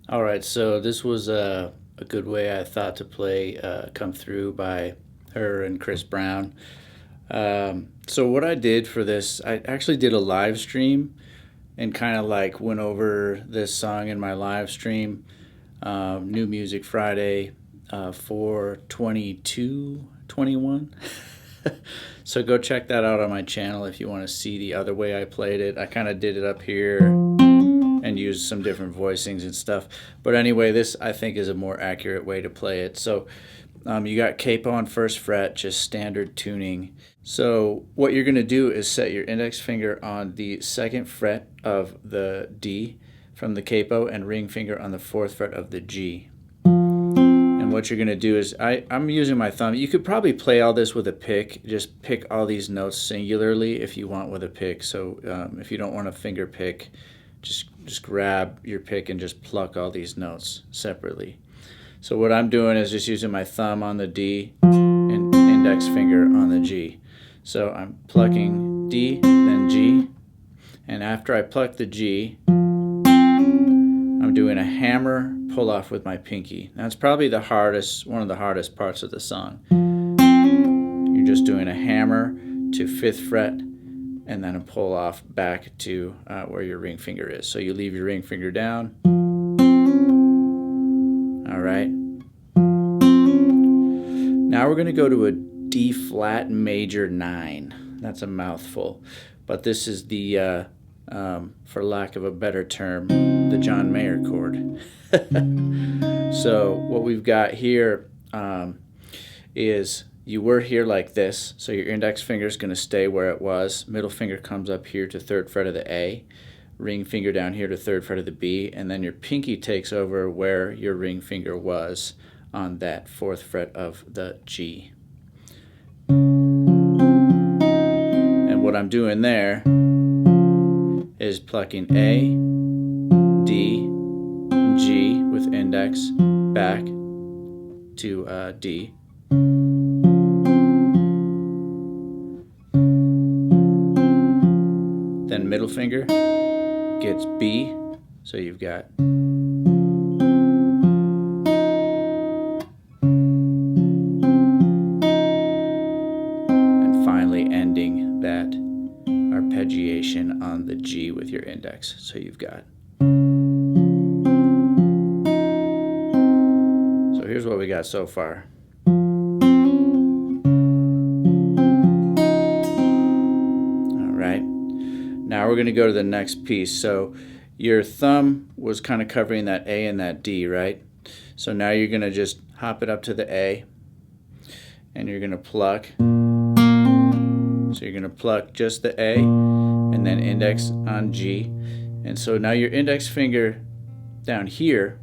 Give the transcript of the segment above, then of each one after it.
All right, so this was a good way I thought to play Come Through by H.E.R. and Chris Brown. So what I did for this, I actually did a live stream and kind of like went over this song in my live stream, New Music Friday, 4/22/21. So go check that out on my channel if you want to see the other way I played it. I kind of did it up here and used some different voicings and stuff. But anyway, this I think is a more accurate way to play it. So you got capo on first fret, just standard tuning. So what you're going to do is set your index finger on the second fret of the D from the capo and ring finger on the fourth fret of the G. And what you're going to do is, I'm using my thumb. You could probably play all this with a pick. Just pick all these notes singularly if you want with a pick. So if you don't want a finger pick, just grab your pick and just pluck all these notes separately. So what I'm doing is just using my thumb on the D and index finger on the G. So I'm plucking D, then G, and after I pluck the G, I'm doing a hammer pull off with my pinky. That's probably the hardest, one of the hardest parts of the song. You're just doing a hammer to 5th fret and then a pull off back to where your ring finger is. So you leave your ring finger down. All right. Now we're going to go to a D flat major 9. That's a mouthful, but this is the, for lack of a better term, the John Mayer chord. So what we've got here is you were here like this, so your index finger is going to stay where it was. Middle finger comes up here to 3rd fret of the A, ring finger down here to 3rd fret of the B, and then your pinky takes over where your ring finger was on that 4th fret of the G. And what I'm doing there is plucking A, D, G with index back to D. Then middle finger gets B, so you've got and finally ending that arpeggiation on the G with your index, so you've got. So here's what we got so far. Now we're going to go to the next piece. So your thumb was kind of covering that A and that D, right? So now you're going to just hop it up to the A and you're going to pluck. So you're going to pluck just the A and then index on G. And so now your index finger down here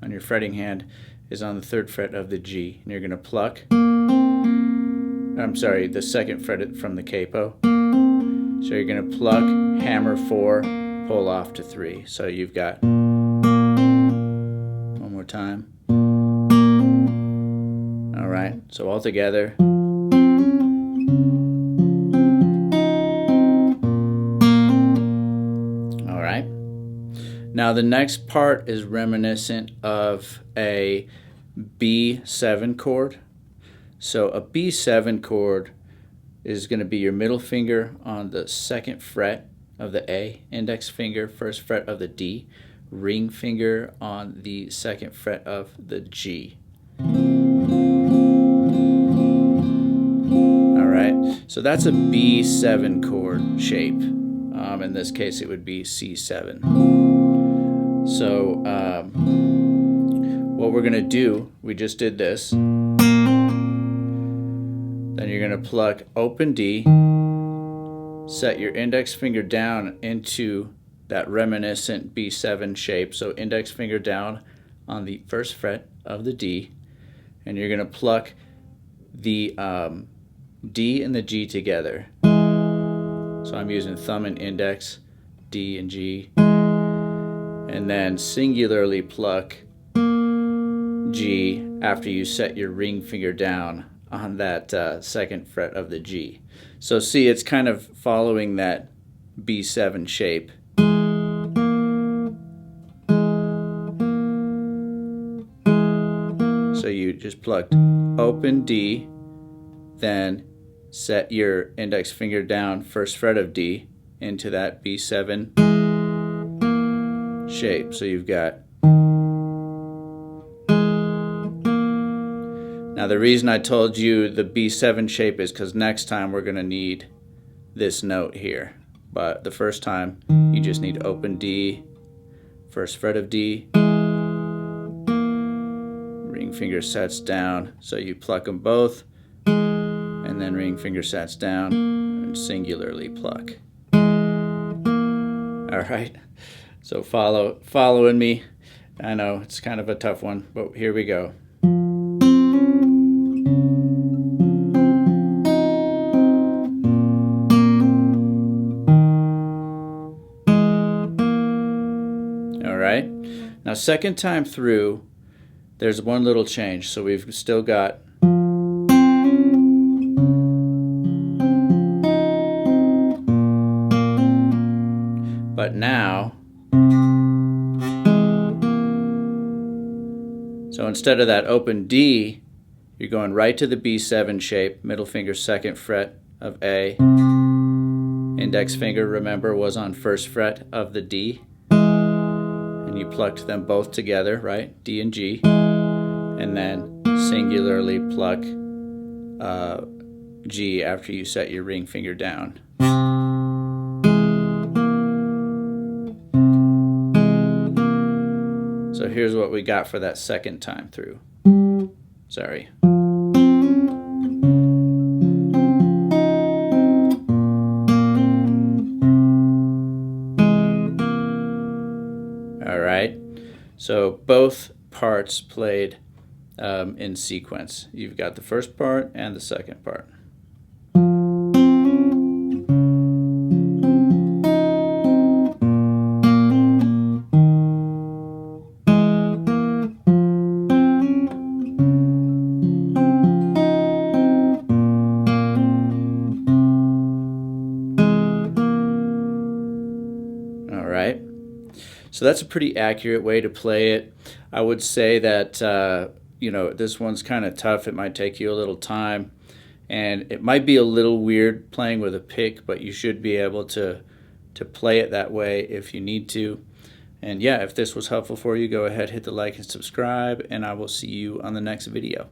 on your fretting hand is on the 3rd fret of the G. And you're going to pluck, I'm sorry, the 2nd fret from the capo. So you're going to pluck, hammer 4, pull off to 3. So you've got, one more time. All right, so all together. All right. Now the next part is reminiscent of a B7 chord. So a B7 chord is going to be your middle finger on the 2nd fret of the A, index finger, 1st fret of the D, ring finger on the 2nd fret of the G. All right, so that's a B7 chord shape. In this case, it would be C7. So what we're going to do, we just did this. Then you're going to pluck open D, set your index finger down into that reminiscent B7 shape. So index finger down on the 1st fret of the D, and you're going to pluck the D and the G together. So I'm using thumb and index, D and G, and then singularly pluck G after you set your ring finger down on that 2nd fret of the G. So see, it's kind of following that B7 shape. So you just plucked open D, then set your index finger down, first fret of D, into that B7 shape. So you've got. Now the reason I told you the B7 shape is because next time we're going to need this note here. But the first time you just need open D, first fret of D, ring finger sets down, so you pluck them both, and then ring finger sets down and singularly pluck. Alright, so following me. I know it's kind of a tough one, but here we go. Alright, now second time through, there's one little change. So we've still got but now, so instead of that open D, you're going right to the B7 shape, middle finger second fret of A, index finger, remember, was on first fret of the D, and you plucked them both together, right, D and G, and then singularly pluck G after you set your ring finger down. So here's what we got for that second time through. Sorry. All right. So both parts played in sequence. You've got the first part and the second part. All right. So that's a pretty accurate way to play it. I would say that you know, this one's kind of tough. It might take you a little time, and it might be a little weird playing with a pick, but you should be able to play it that way if you need to. And yeah, if this was helpful for you, go ahead, hit the like and subscribe, and I will see you on the next video.